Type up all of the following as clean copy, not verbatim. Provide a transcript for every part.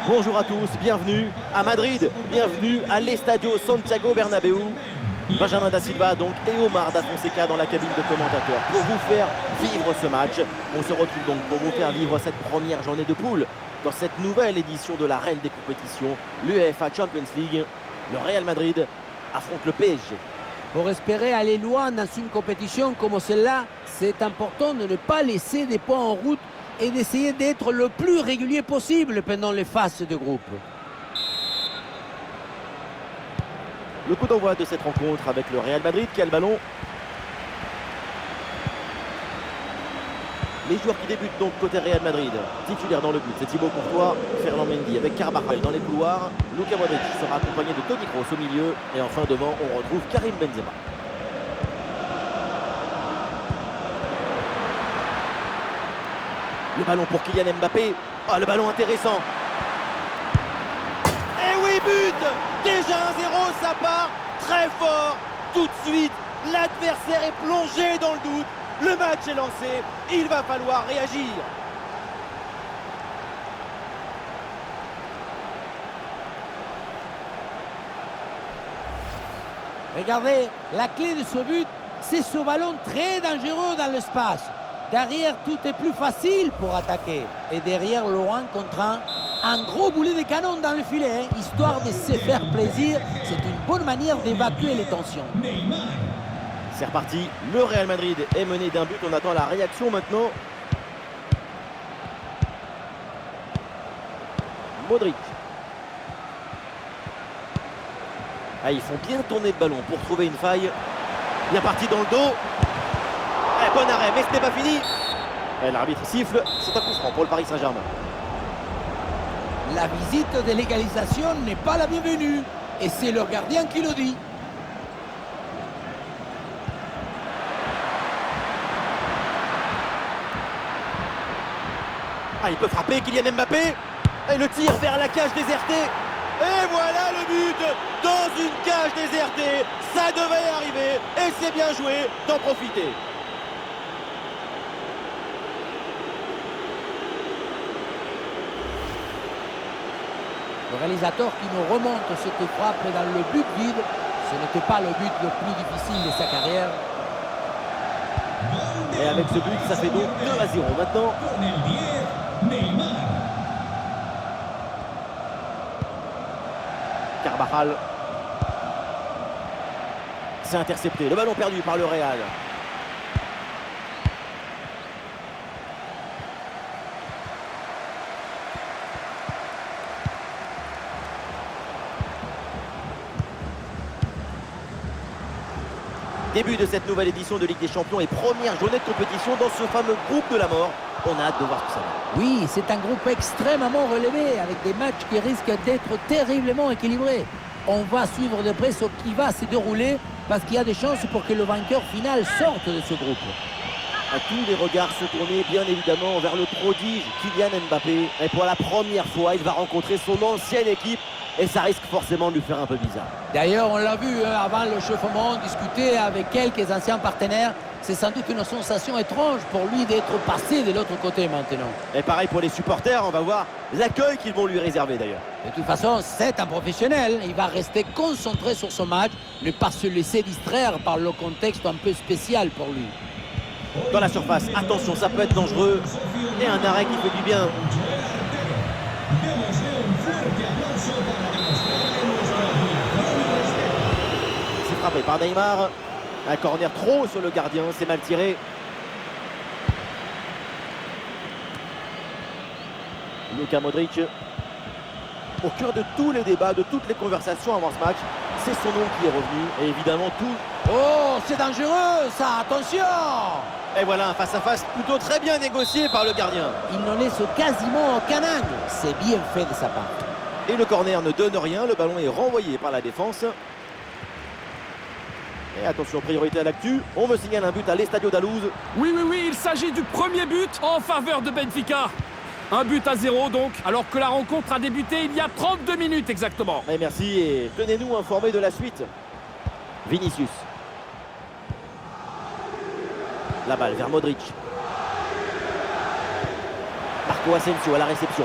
Bonjour à tous, bienvenue à Madrid, bienvenue à l'Estadio Santiago Bernabéu. Benjamin da Silva donc et Omar da Fonseca dans la cabine de commentateurs pour vous faire vivre ce match. On se retrouve donc pour vous faire vivre cette première journée de poule dans cette nouvelle édition de la reine des compétitions, l'UEFA Champions League. Le Real Madrid affronte le PSG. Pour espérer aller loin dans une compétition comme celle-là, c'est important de ne pas laisser des points en route et d'essayer d'être le plus régulier possible pendant les phases de groupe. Le coup d'envoi de cette rencontre avec le Real Madrid qui a le ballon. Les joueurs qui débutent donc côté Real Madrid, titulaire dans le but, c'est Thibaut Courtois, Ferland Mendy avec Carvajal dans les couloirs. Luka Modric sera accompagné de Toni Kroos au milieu. Et enfin devant, on retrouve Karim Benzema. Le ballon pour Kylian Mbappé. Ah, le ballon intéressant. Et oui, but! Déjà 1-0, ça part très fort. Tout de suite, l'adversaire est plongé dans le doute. Le match est lancé, il va falloir réagir. Regardez, la clé de ce but, c'est ce ballon très dangereux dans l'espace. Derrière, tout est plus facile pour attaquer. Et derrière, loin contre un gros boulet de canon dans le filet, histoire de se faire plaisir. C'est une bonne manière d'évacuer les tensions. C'est reparti, le Real Madrid est mené d'un but, on attend la réaction maintenant. Modric. Ah, ils font bien tourner le ballon pour trouver une faille. Bien parti dans le dos. Bon arrêt, mais ce n'est pas fini. L'arbitre siffle, c'est un coup franc pour le Paris Saint-Germain. La visite de l'égalisation n'est pas la bienvenue. Et c'est le gardien qui le dit. Ah, il peut frapper, Kylian Mbappé. Et le tir vers la cage désertée. Et voilà le but dans une cage désertée. Ça devait arriver et c'est bien joué d'en profiter. Le réalisateur qui nous remonte cette frappe dans le but vide, ce n'était pas le but le plus difficile de sa carrière. Et avec ce but, ça fait donc 2-0 maintenant. Carvajal. C'est intercepté. Le ballon perdu par le Real. Début de cette nouvelle édition de Ligue des Champions et première journée de compétition dans ce fameux groupe de la mort. On a hâte de voir tout ça. Oui, c'est un groupe extrêmement relevé avec des matchs qui risquent d'être terriblement équilibrés. On va suivre de près ce qui va se dérouler parce qu'il y a des chances pour que le vainqueur final sorte de ce groupe. À tous les regards se tourner bien évidemment vers le prodige Kylian Mbappé. Et pour la première fois, il va rencontrer son ancienne équipe. Et ça risque forcément de lui faire un peu bizarre. D'ailleurs, on l'a vu avant le chauffement, discuter avec quelques anciens partenaires. C'est sans doute une sensation étrange pour lui d'être passé de l'autre côté maintenant. Et pareil pour les supporters, on va voir l'accueil qu'ils vont lui réserver d'ailleurs. De toute façon, c'est un professionnel. Il va rester concentré sur son match, ne pas se laisser distraire par le contexte un peu spécial pour lui. Dans la surface, attention, ça peut être dangereux. Et un arrêt qui fait du bien. C'est frappé par Neymar. Un corner trop sur le gardien, c'est mal tiré. Luka Modric. Au cœur de tous les débats, de toutes les conversations avant ce match, c'est son nom qui est revenu. Et évidemment tout. Oh, c'est dangereux ça, attention! Et voilà un face-à-face plutôt très bien négocié par le gardien. Il n'en laisse quasiment aucun angle. C'est bien fait de sa part. Et le corner ne donne rien, le ballon est renvoyé par la défense. Et attention, priorité à l'actu, on me signale un but à l'Estadio d'Alouz. Oui, il s'agit du premier but en faveur de Benfica. Un but à 0 donc, alors que la rencontre a débuté il y a 32 minutes exactement. Et merci et tenez-nous informés de la suite. Vinicius. La balle vers Modric. Marco Asensio à la réception.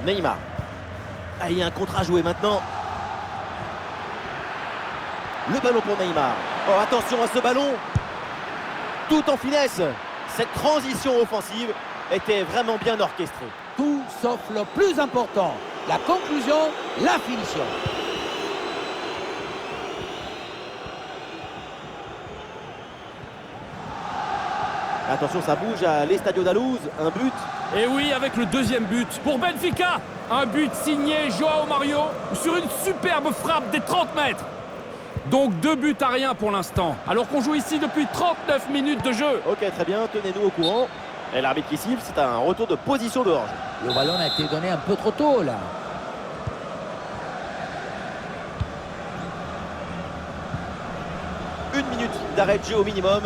Neymar. Ah, il y a un contre à jouer maintenant. Le ballon pour Neymar. Oh, attention à ce ballon. Tout en finesse. Cette transition offensive était vraiment bien orchestrée. Tout sauf le plus important, la conclusion, la finition. Attention, ça bouge à l'Estadio d'Alouz. Un but. Et oui, avec le deuxième but pour Benfica. Un but signé Joao Mario sur une superbe frappe des 30 mètres. Donc 2 buts à rien pour l'instant, alors qu'on joue ici depuis 39 minutes de jeu. Ok, très bien, tenez-nous au courant. Et l'arbitre qui siffle, c'est un retour de position de hors-jeu. Le ballon a été donné un peu trop tôt là. Une minute d'arrêt de jeu au minimum.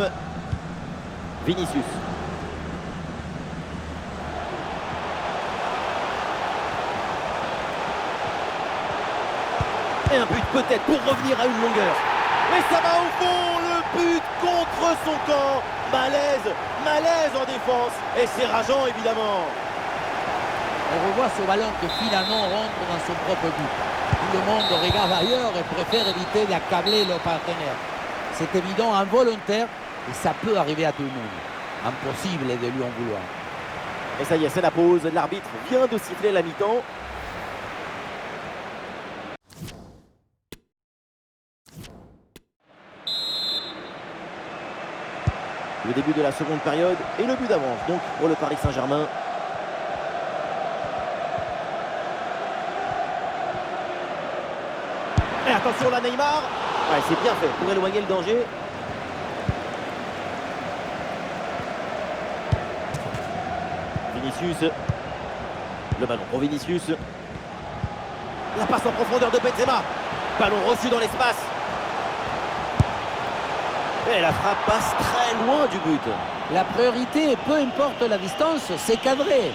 Vinicius. Et un but peut-être pour revenir à une longueur. Et ça va au fond, le but contre son camp. Malaise en défense. Et c'est rageant évidemment. On revoit ce ballon que finalement rentre dans son propre but. Tout le monde regarde ailleurs et préfère éviter d'accabler le partenaire. C'est évident, involontaire, et ça peut arriver à tout le monde. Impossible de lui en vouloir. Et ça y est, c'est la pause. L'arbitre vient de siffler la mi-temps. Le début de la seconde période et le but d'avance donc pour le Paris Saint-Germain. Et attention là, Neymar. Ouais, c'est bien fait pour éloigner le danger. Vinicius. Le ballon pour Vinicius. La passe en profondeur de Benzema. Ballon reçu dans l'espace. Et la frappe passe très loin du but. La priorité, peu importe la distance, c'est cadré.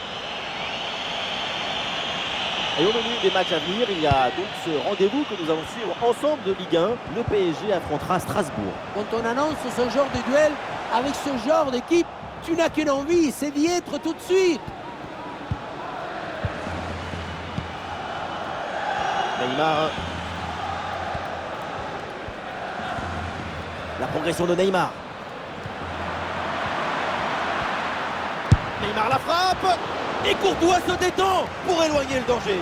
Et au menu des matchs à venir, il y a donc ce rendez-vous que nous allons suivre ensemble de Ligue 1. Le PSG affrontera Strasbourg. Quand on annonce ce genre de duel, avec ce genre d'équipe, tu n'as qu'une envie, c'est d'y être tout de suite. Neymar. La progression de Neymar. Neymar la frappe. Et Courtois se détend pour éloigner le danger.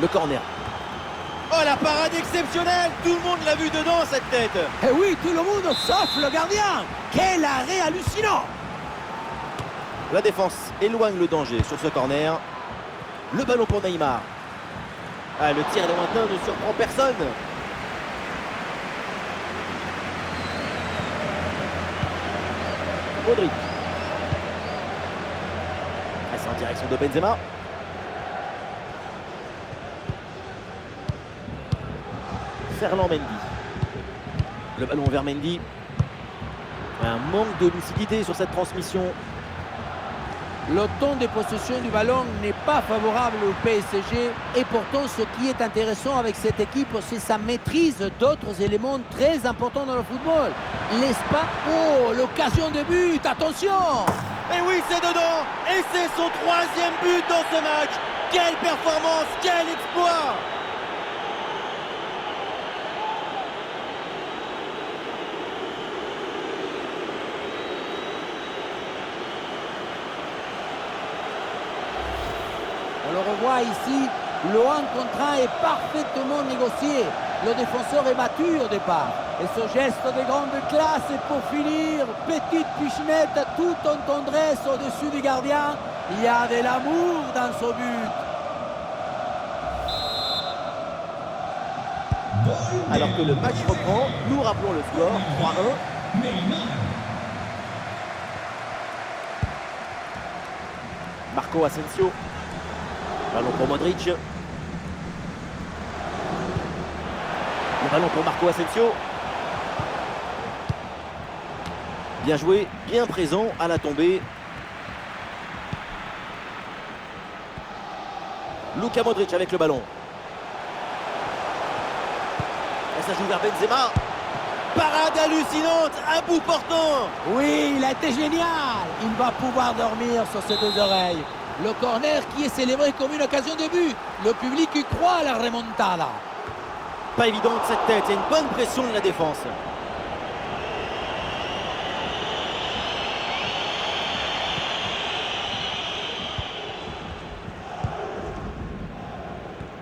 Le corner. Oh, la parade exceptionnelle. Tout le monde l'a vu dedans, cette tête. Eh oui, tout le monde sauf le gardien. Quel arrêt hallucinant. La défense éloigne le danger sur ce corner. Le ballon pour Neymar. Ah, le tir lointain ne surprend personne. Modric. Ah, c'est en direction de Benzema. Ferland Mendy. Le ballon vers Mendy. Un manque de lucidité sur cette transmission. Le temps de possession du ballon n'est pas favorable au PSG et pourtant ce qui est intéressant avec cette équipe, c'est sa maîtrise d'autres éléments très importants dans le football. L'espace, oh, l'occasion de but, attention! Et oui, c'est dedans. Et c'est son 3e but dans ce match. Quelle performance, quel exploit! On le revoit ici, le 1 contre 1 est parfaitement négocié. Le défenseur est battu au départ. Et ce geste de grande classe est pour finir. Petite pichenette tout en tendresse au-dessus du gardien. Il y a de l'amour dans ce but. Alors que le match reprend, nous rappelons le score 3-1. Marco Asensio. Ballon pour Modric. Le ballon pour Marco Asensio. Bien joué, bien présent à la tombée. Luka Modric avec le ballon. Et ça joue vers Benzema. Parade hallucinante, à bout portant. Oui, il a été génial. Il va pouvoir dormir sur ses deux oreilles. Le corner qui est célébré comme une occasion de but. Le public y croit à la remontada. Pas évidente cette tête, il y a une bonne pression de la défense.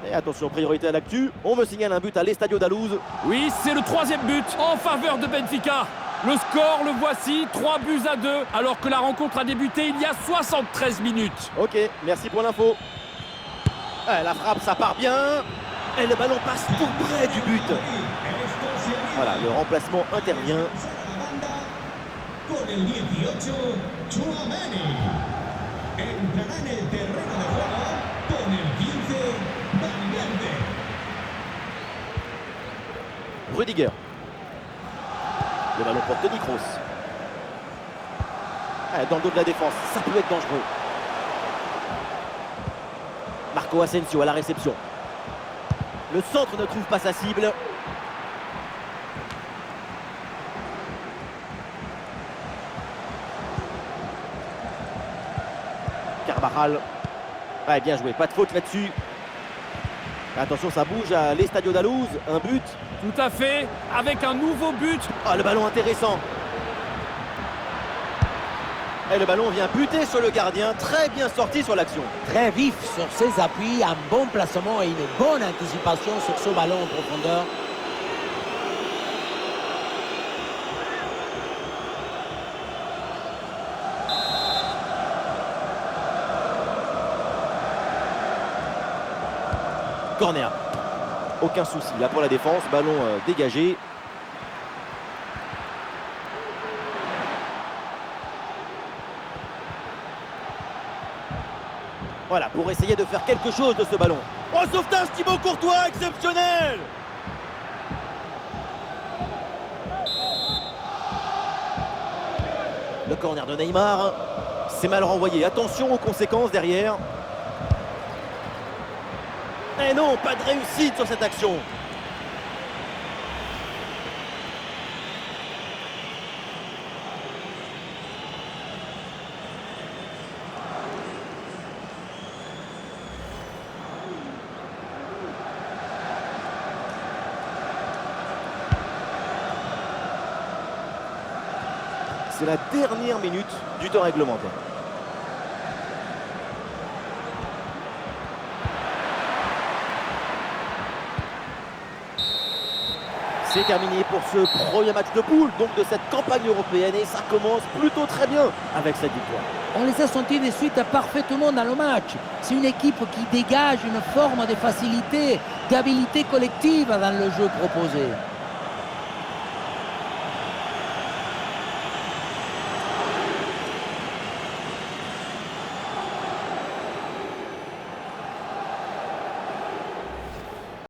Et attention, priorité à l'actu. On me signale un but à l'Estadio d'Alouz. Oui, c'est le 3e but en faveur de Benfica. Le score, le voici, 3-2, alors que la rencontre a débuté il y a 73 minutes. Ok, merci pour l'info. La frappe, ça part bien. Et le ballon passe tout près du but. Voilà, le remplacement intervient. Con el 18, Tchouaméni. Entrará en el terreno de juego con el 15, Valverde. Rudiger. Le ballon pour Toni Kroos. Dans le dos de la défense, ça peut être dangereux. Marco Asensio à la réception. Le centre ne trouve pas sa cible. Carvajal. Bien joué, pas de faute là-dessus. Attention, ça bouge à l'Estadio d'Alouz. Un but. Tout à fait, avec un nouveau but. Le ballon intéressant. Et le ballon vient buter sur le gardien. Très bien sorti sur l'action. Très vif sur ses appuis, un bon placement et une bonne anticipation sur ce ballon en profondeur. Corner. Aucun souci là pour la défense. Ballon dégagé. Voilà, pour essayer de faire quelque chose de ce ballon. Oh, sauvetage Thibaut Courtois, exceptionnel! Le corner de Neymar. C'est mal renvoyé. Attention aux conséquences derrière. Et non, pas de réussite sur cette action. C'est la dernière minute du temps réglementaire. C'est terminé pour ce premier match de poule, donc de cette campagne européenne, et ça commence plutôt très bien avec cette victoire. On les a sentis de suite parfaitement dans le match. C'est une équipe qui dégage une forme de facilité, d'habilité collective dans le jeu proposé.